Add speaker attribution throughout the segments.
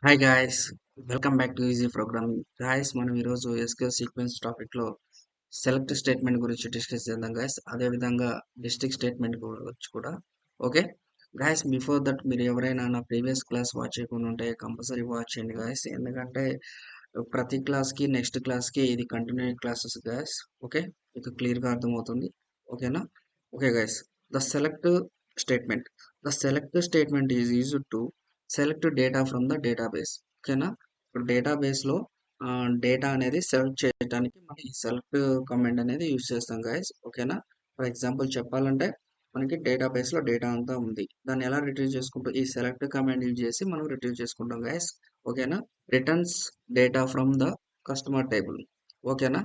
Speaker 1: Hi guys, welcome back to easy programming. Guys, మనం ఈరోజు SQL sequence టాపిక్లో select statement గురించి డిస్కస్ చేద్దాం గాయస్. అదేవిధంగా డిస్ట్రిక్ట్ స్టేట్మెంట్ గురించి కూడా. ఓకే గాయస్, బిఫోర్ దట్ మీరు ఎవరైనా నా ప్రీవియస్ క్లాస్ వాచ్ చేయకుండా ఉంటే కంపల్సరీ వాచ్ చేయండి గాయస్. ఎందుకంటే ప్రతి క్లాస్కి నెక్స్ట్ క్లాస్కి ఇది కంటిన్యూ క్లాసెస్ గాయస్. ఓకే, మీకు క్లియర్గా అర్థమవుతుంది. ఓకేనా? Okay guys, the select statement the select statement is used to select data from the database. ఓకేనా? ఇప్పుడు డేటాబేస్లో డేటా అనేది సెలెక్ట్ చేయడానికి మనం ఈ సెలెక్ట్ కమాండ్ అనేది యూజ్ చేస్తాం గాయస్. ఓకేనా? ఫర్ ఎగ్జాంపుల్ చెప్పాలంటే మనకి డేటాబేస్లో డేటా అంతా ఉంది. దాన్ని ఎలా రిట్రీవ్ చేసుకుంటాం? ఈ సెలెక్ట్ కమాండ్ యూజ్ చేసి మనం రిట్రీవ్ చేసుకుంటాం గాయస్. ఓకేనా? Returns data from the customer table. ఓకేనా?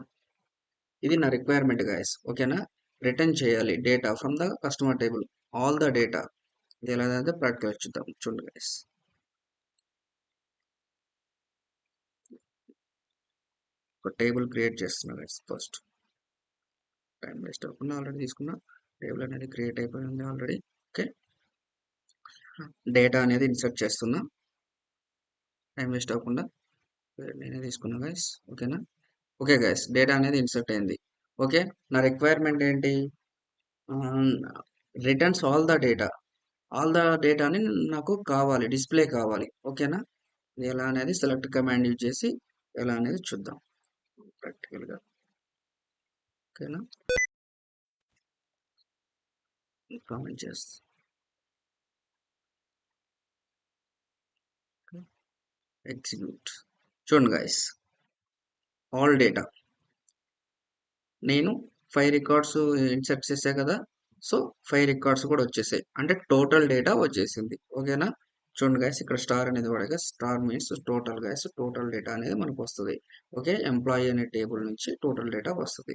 Speaker 1: ఇది నా రిక్వైర్మెంట్ గాయస్. ఓకేనా? రిటర్న్ చేయాలి data from the customer table, all the data. ఇది ఎలాగైతే ప్రాక్టికల్ చూద్దాం. చూడండి గాయస్. ఒక టేబుల్ క్రియేట్ చేస్తున్నా గైస్. ఫస్ట్ టైం వేస్ట్ అవ్వకుండా ఆల్రెడీ తీసుకున్న టేబుల్ అనేది క్రియేట్ అయిపోయింది ఆల్రెడీ. ఓకే, డేటా అనేది ఇన్సర్ట్ చేస్తున్నా టైం వేస్ట్ అవ్వకుండా. నేనే తీసుకున్నా గైస్. ఓకేనా? ఓకే గైస్, డేటా అనేది ఇన్సర్ట్ అయింది. ఓకే, నా రిక్వైర్మెంట్ ఏంటి? రిటర్న్స్ ఆల్ ద డేటాని నాకు కావాలి, డిస్ప్లే కావాలి. ఓకేనా? ఇది ఎలా అనేది సెలెక్ట్ కమాండ్ యూజ్ చేసి ఎలా అనేది చూద్దాం ప్రాక్టికల్గా. ఓకేనా? కామెంట్ చేస్తాం. ఎగ్జిక్యూట్. చూడండి గైస్, ఆల్ డేటా నేను 5 రికార్డ్స్ ఇన్సర్ట్ చేసా కదా. సో 5 రికార్డ్స్ కూడా వచ్చేసాయి, అంటే టోటల్ డేటా వచ్చేసింది. ఓకేనా? చూడండి గైస్, ఇక్కడ స్టార్ అనేది కూడా star means total guys. Total data అనేది మనకు వస్తుంది. ఓకే, ఎంప్లాయీ అనే టేబుల్ నుంచి టోటల్ డేటా వస్తుంది.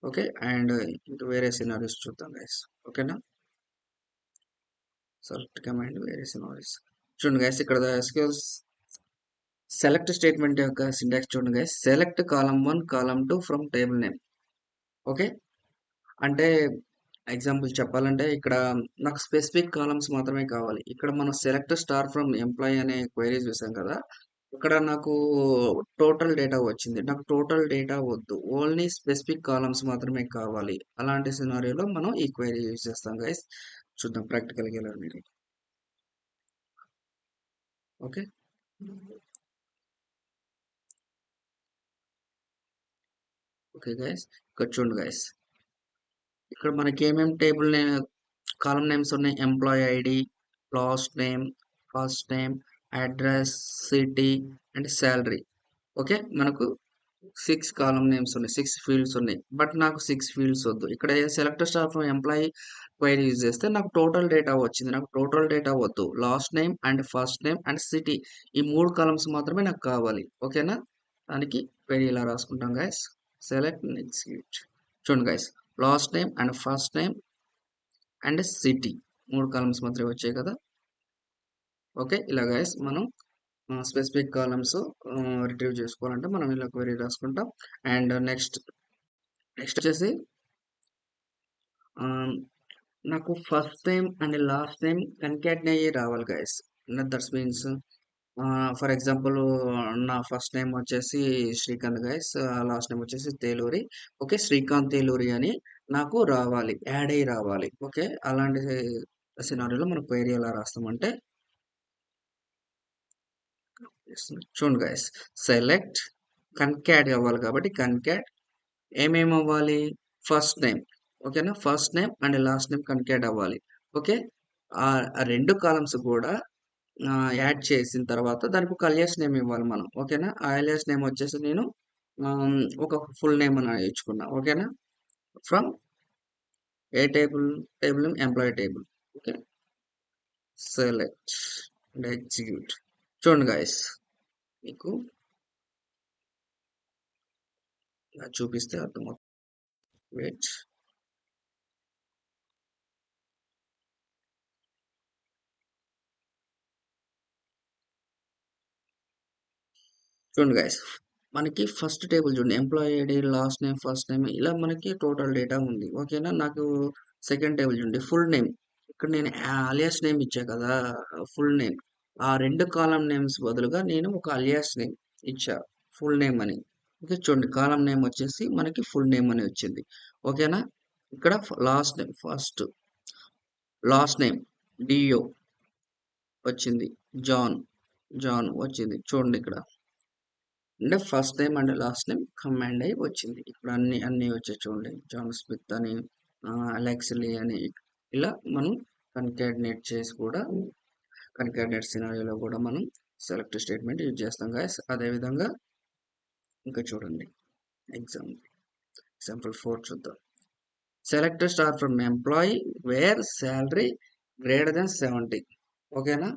Speaker 1: ఓకే, అండ్ ఇంకా వేరే సినారీస్ చూద్దాం గైస్. ఓకేనా? సెలెక్ట్ కమాండ్ వేరే సినారీస్. చూడండి గైస్, ఇక్కడ ఎస్క్యూఎల్ సెలెక్ట్ స్టేట్మెంట్ యొక్క సింటాక్స్ చూడండి guys. Select column 1 column 2 from table name. Okay, అంటే ఎగ్జాంపుల్ చెప్పాలంటే ఇక్కడ నాకు స్పెసిఫిక్ కాలమ్స్ మాత్రమే కావాలి. ఇక్కడ మనం సెలెక్ట్ స్టార్ ఫ్రమ్ ఎంప్లాయీ అనే క్వైరీ చూసాం కదా. ఇక్కడ నాకు టోటల్ డేటా వచ్చింది. నాకు టోటల్ డేటా వద్దు, ఓన్లీ స్పెసిఫిక్ కాలమ్స్ మాత్రమే కావాలి. అలాంటి సినారియోలో మనం ఈ క్వైరీ యూజ్ చేస్తాం గైస్. చూద్దాం ప్రాక్టికల్గా ఎలా మీరు. ఓకే, ఓకే గైస్, ఇక్కడ చూడండి గైస్. ఇక్కడ మనకి ఏమేమి టేబుల్ కాలమ్ నేమ్స్ ఉన్నాయి? Employee ID, last name, first name, address, city and salary. Okay, మనకు 6 కాలమ్ నేమ్స్ ఉన్నాయి, 6 ఫీల్డ్స్ ఉన్నాయి. బట్ నాకు 6 ఫీల్డ్స్ వద్దు. ఇక్కడ select star from employee query use చేస్తే నాకు టోటల్ డేటా వచ్చింది. నాకు టోటల్ డేటా వద్దు, last name and first name and city, ఈ 3 కాలమ్స్ మాత్రమే నాకు కావాలి. ఓకేనా? దానికి క్వైరీ ఇలా రాసుకుంటాం గైస్. Select execute. చూడండి guys, last name and first name and city 3 columns మాత్రమే వచ్చాయి కదా. ఓకే, ఇలా గైస్ మనం స్పెసిఫిక్ కాలమ్స్ రిట్రీవ్ చేసుకోవాలంటే మనం ఇలా క్వెరీ రాసుకుంటాం. అండ్ నెక్స్ట్ వచ్చేసి నాకు first name and last name concatenate అయ్యి రావాలి guys. That's means for example నా ఫస్ట్ నేమ్ వచ్చేసి శ్రీకాంత్ గైస్, లాస్ట్ నేమ్ వచ్చేసి తేలూరి. ఓకే, శ్రీకాంత్ తేలూరి అని నాకు రావాలి, యాడ్ అయ్యి రావాలి. ఓకే, అలాంటి సినారీలో మనం క్వెరీ ఎలా రాస్తామంటే చూడండి గైస్, సెలెక్ట్ కన్కాట్ అవ్వాలి కాబట్టి కన్కాట్ ఏమేమి అవ్వాలి? First name. ఓకేనా? First name and last name concat అవ్వాలి. ఓకే, ఆ 2 కాలమ్స్ కూడా యాడ్ చేసిన తర్వాత దానికి ఒక అలియాస్ నేమ్ ఇవ్వాలి మనం. ఓకేనా? ఆ అలియాస్ నేమ్ వచ్చేసి నేను ఒక ఫుల్ నేమ్ అని ఇచ్చుకున్నా. ఓకేనా? From A table? Table name employee table. Okay, select and execute. చూడండి గాయస్, మీకు ఇలా చూపిస్తే అర్థమవుతుంది. వెయిట్. చూడండి గైస్, మనకి ఫస్ట్ టేబుల్ చూడండి, employee ID, last name, first name, ఇలా మనకి టోటల్ డేటా ఉంది. ఓకేనా? నాకు సెకండ్ టేబుల్ చూడండి, ఫుల్ నేమ్. ఇక్కడ నేను అలియాస్ నేమ్ ఇచ్చా కదా, ఫుల్ నేమ్. ఆ 2 కాలమ్ నేమ్స్ బదులుగా నేను ఒక అలియాస్ నేమ్ ఇచ్చా. ఫుల్ నేమ్ అని. ఓకే. చూడండి కాలమ్ నేమ్ వచ్చేసి మనకి ఫుల్ నేమ్ అని వచ్చింది. ఓకేనా? ఇక్కడ లాస్ట్ నేమ్ లాస్ట్ నేమ్ డియో వచ్చింది. జాన్, జాన్ వచ్చింది. చూడండి ఇక్కడ. అంటే first name and last name combined అయ్యి వచ్చింది. ఇప్పుడు అన్ని వచ్చాయి చూడండి. జాన్ స్మిత్ అని, అలెక్స్ లీ అని ఇలా మనం కన్కాటినేట్ చేసి కూడా కన్కాటినేట్ సినారియోలో కూడా మనం సెలెక్ట్ స్టేట్మెంట్ యూజ్ చేస్తాం గాయస్. అదేవిధంగా ఇంకా చూడండి ఎగ్జాంపుల్ 4 చూద్దాం. Select star from employee wear salary greater than 70. ఓకేనా?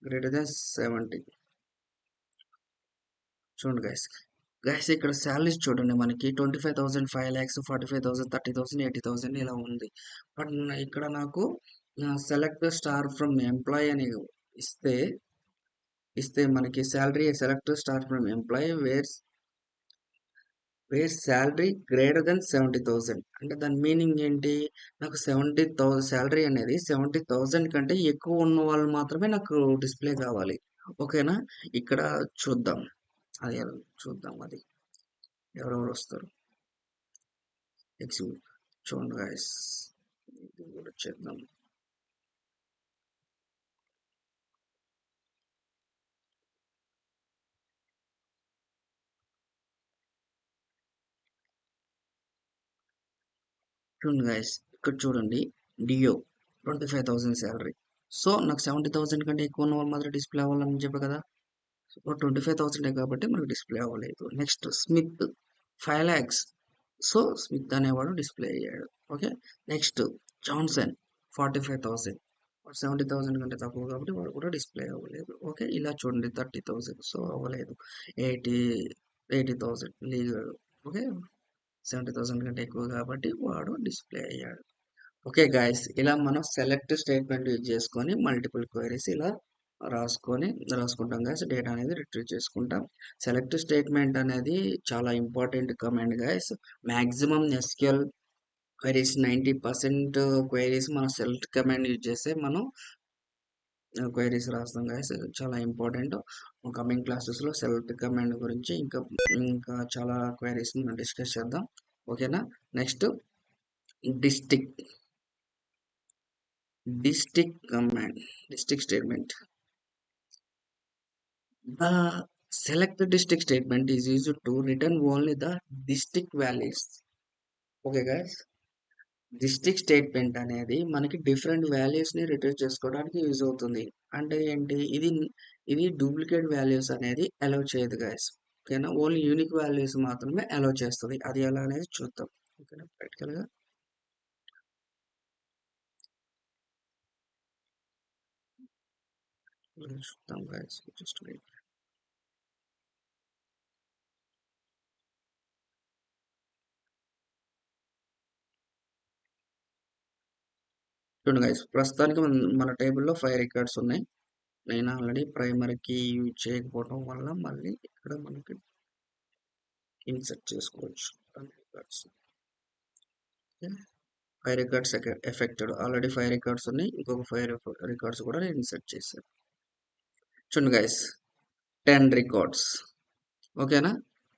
Speaker 1: Greater than 70. చూడండి గైస్ ఇక్కడ శాలరీస్ చూడండి మనకి 25,000, 5 lakhs, 45,000, 30,000, 80,000 ఇలా ఉంది. బట్ ఇక్కడ నాకు సెలెక్ట్ స్టార్ ఫ్రమ్ ఎంప్లాయీ అని ఇస్తే మనకి salary select star from employee wear salary greater than 70,000 అంటే దాని మీనింగ్ ఏంటి? నాకు 70,000 శాలరీ అనేది 70,000 కంటే ఎక్కువ ఉన్న వాళ్ళు మాత్రమే నాకు డిస్ప్లే కావాలి. ఓకేనా? ఇక్కడ చూద్దాం అది చూద్దాం అది ఎవరెవరు వస్తారు. చూడండి గైస్ ఇది కూడా చేద్దాం. చూడండి గైస్ ఇక్కడ చూడండి డియో 25,000 శాలరీ. సో నాకు 70,000 కంటే ఎక్కువ ఉన్న వాళ్ళు మాత్రం డిస్ప్లే అవ్వాలని చెప్పి కదా. 25,000 కాబట్టి మనకు డిస్ప్లే అవ్వలేదు. Next Smith 5 lakhs. So Smith అనేవాడు డిస్ప్లే అయ్యాడు. ఓకే. Next Johnson 45,000. 70,000 కంటే తక్కువ కాబట్టి వాడు కూడా డిస్ప్లే అవ్వలేదు. ఓకే. ఇలా చూడండి 30,000 సో అవ్వలేదు. 80,000 లీగల్. ఓకే. 70,000 కంటే ఎక్కువ కాబట్టి వాడు డిస్ప్లే అయ్యాడు. ఓకే గాయస్ ఇలా మనం సెలెక్ట్ స్టేట్మెంట్ యూజ్ చేసుకొని మల్టిపుల్ క్వైరీస్ ఇలా రాసుకుంటాం గాయస్. డేటా అనేది రిట్రీవ్ చేసుకుంటాం. సెలెక్ట్ స్టేట్మెంట్ అనేది చాలా important command guys. Maximum SQL queries 90% queries మనం సెలెక్ట్ కమాండ్ యూజ్ చేస్తే మనం క్వైరీస్ రాస్తాం గాయస్. చాలా ఇంపార్టెంట్. కమింగ్ క్లాసెస్లో సెలెక్ట్ కమాండ్ గురించి ఇంకా చాలా క్వైరీస్ మనం డిస్కస్ చేద్దాం. ఓకేనా? Next district command, district statement. The select district statement is used to return only the district values. Okay guys, district statement అనేది మనకి డిఫరెంట్ వాల్యూస్ ని రిట్రీవ్ చేసుకోవడానికి యూజ్ అవుతుంది. అంటే ఏంటి ఇది డూప్లికేట్ వాల్యూస్ అనేది అలౌ చేయదు గైస్. ఓకేనా? ఓన్లీ యూనిక్ వాల్యూస్ మాత్రమే అలౌ చేస్తుంది. అది ఎలా అనేది చూద్దాం. ఓకేనా? ప్రాక్టికల్ గా చూద్దాం గైస్. Just wait. చూడండి గైస్ ప్రస్తుతానికి మన టేబుల్లో 5 రికార్డ్స్ ఉన్నాయి. నేను ఆల్రెడీ ప్రైమరీకి యూజ్ చేయకపోవడం వల్ల మళ్ళీ ఇక్కడ మనకి ఇన్సర్ట్ చేసుకోవచ్చు 5 రికార్డ్స్ ఎఫెక్టెడ్. ఆల్రెడీ 5 రికార్డ్స్ ఉన్నాయి. ఇంకొక 5 రికార్డ్స్ కూడా నేను ఇన్సర్ట్ చేశాను. చూడండి గైస్ 10 రికార్డ్స్. ఓకేనా?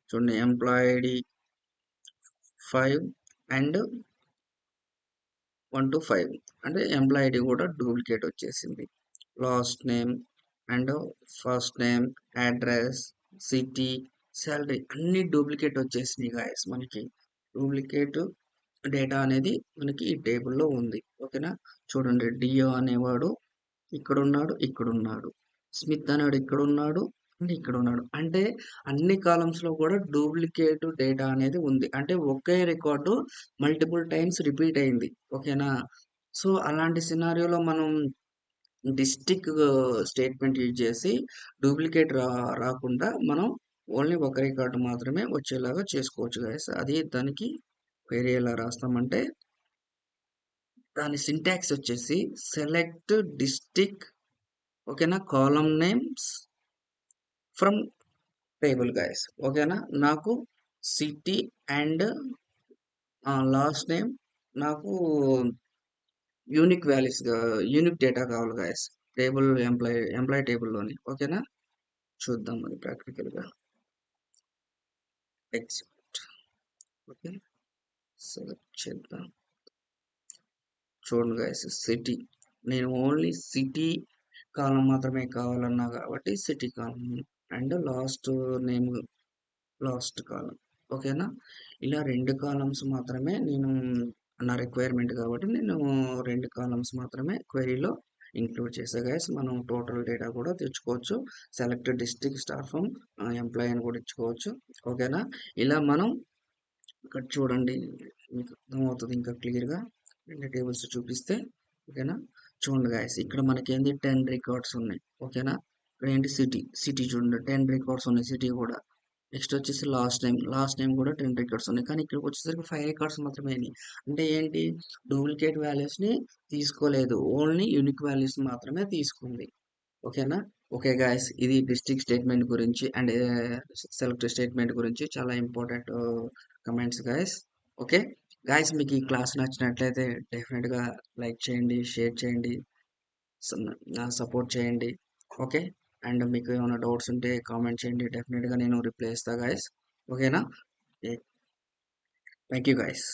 Speaker 1: చూడండి ఎంప్లాయీ ఐడి 5 అండ్ 1 to 5 అంటే ఎంప్లాయీ ఐడి కూడా డూప్లికేట్ వచ్చేసింది. Last name and first name, address, city, salary అన్ని డూప్లికేట్ వచ్చేసినాయి గాయస్. మనకి డూప్లికేట్ డేటా అనేది మనకి ఈ టేబుల్లో ఉంది. ఓకేనా? చూడండి డియో అనేవాడు ఇక్కడున్నాడు. స్మిత్ అనేవాడు ఇక్కడున్నాడు అండ్ ఇక్కడున్నాడు. అంటే అన్ని కాలమ్స్ లో కూడా డూప్లికేట్ డేటా అనేది ఉంది. అంటే ఒకే రికార్డు మల్టిపుల్ టైమ్స్ రిపీట్ అయింది. ఓకేనా? సో అలాంటి సినారియోలో మనం డిస్టిక్ స్టేట్మెంట్ యూజ్ చేసి డూప్లికేట్ రాకుండా మనం ఓన్లీ ఒక రికార్డు మాత్రమే వచ్చేలాగా చేసుకోవచ్చు గైస్. అది దానికి వేరే ఎలా రాస్తామంటే దాని సింటాక్స్ వచ్చేసి సెలెక్ట్ డిస్టిక్. ఓకేనా? Column names from table guys. ఓకేనా? నాకు సిటీ అండ్ లాస్ట్ నేమ్ నాకు యూనిక్ డేటా కావాలి గైస్. ఎంప్లాయీ టేబుల్లోని. ఓకేనా? చూద్దాం అది ప్రాక్టికల్గా. ఎగ్జిట్. ఓకే, సెలెక్ట్ చేద్దాం. చూడండి గైస్, సిటీ. నేను ఓన్లీ సిటీ కాలం మాత్రమే కావాలన్నా కాబట్టి city column and name last column. ఓకేనా? ఇలా 2 కాలమ్స్ మాత్రమే నేను నా రిక్వైర్మెంట్ కాబట్టి నేను 2 కాలమ్స్ మాత్రమే క్వెరీలో ఇంక్లూడ్ చేసా గైస్. మనం టోటల్ డేటా కూడా తెచ్చుకోవచ్చు. Select district star from employee అని కూడా ఇచ్చుకోవచ్చు. ఓకేనా? ఇలా మనం ఇక్కడ చూడండి, మీకు అర్థమవుతుంది ఇంకా క్లియర్గా 2 టేబుల్స్ చూపిస్తే. ఓకేనా? చూడండి గైస్, ఇక్కడ మనకేంది 10 రికార్డ్స్ ఉన్నాయి. ఓకేనా? ఇక్కడ ఏంటి సిటీ చూడండి 10 రికార్డ్స్ ఉన్నాయి, సిటీ కూడా. నెక్స్ట్ వచ్చేసి లాస్ట్ నేమ్ కూడా 10 రికార్డ్స్ ఉన్నాయి. కానీ ఇక్కడికి వచ్చేసరికి 5 రికార్డ్స్ మాత్రమే అయినాయి. అంటే ఏంటి, డూప్లికేట్ వాల్యూస్ని తీసుకోలేదు, ఓన్లీ యూనిక్ వాల్యూస్ మాత్రమే తీసుకుంది. ఓకేనా? ఓకే గాయస్, ఇది డిస్ట్రిక్ట్ స్టేట్మెంట్ గురించి అండ్ సెలెక్ట్ స్టేట్మెంట్ గురించి చాలా important comments guys. Okay guys, మీకు ఈ క్లాస్ నచ్చినట్లయితే డెఫినెట్గా లైక్ చేయండి, షేర్ చేయండి, సపోర్ట్ చేయండి. ఓకే, అండ్ మీకు ఏమైనా డౌట్స్ ఉంటే కామెంట్ చేయండి, డెఫినెట్గా నేను రిప్లై ఇస్తా గాయస్. ఓకేనా? Thank you guys.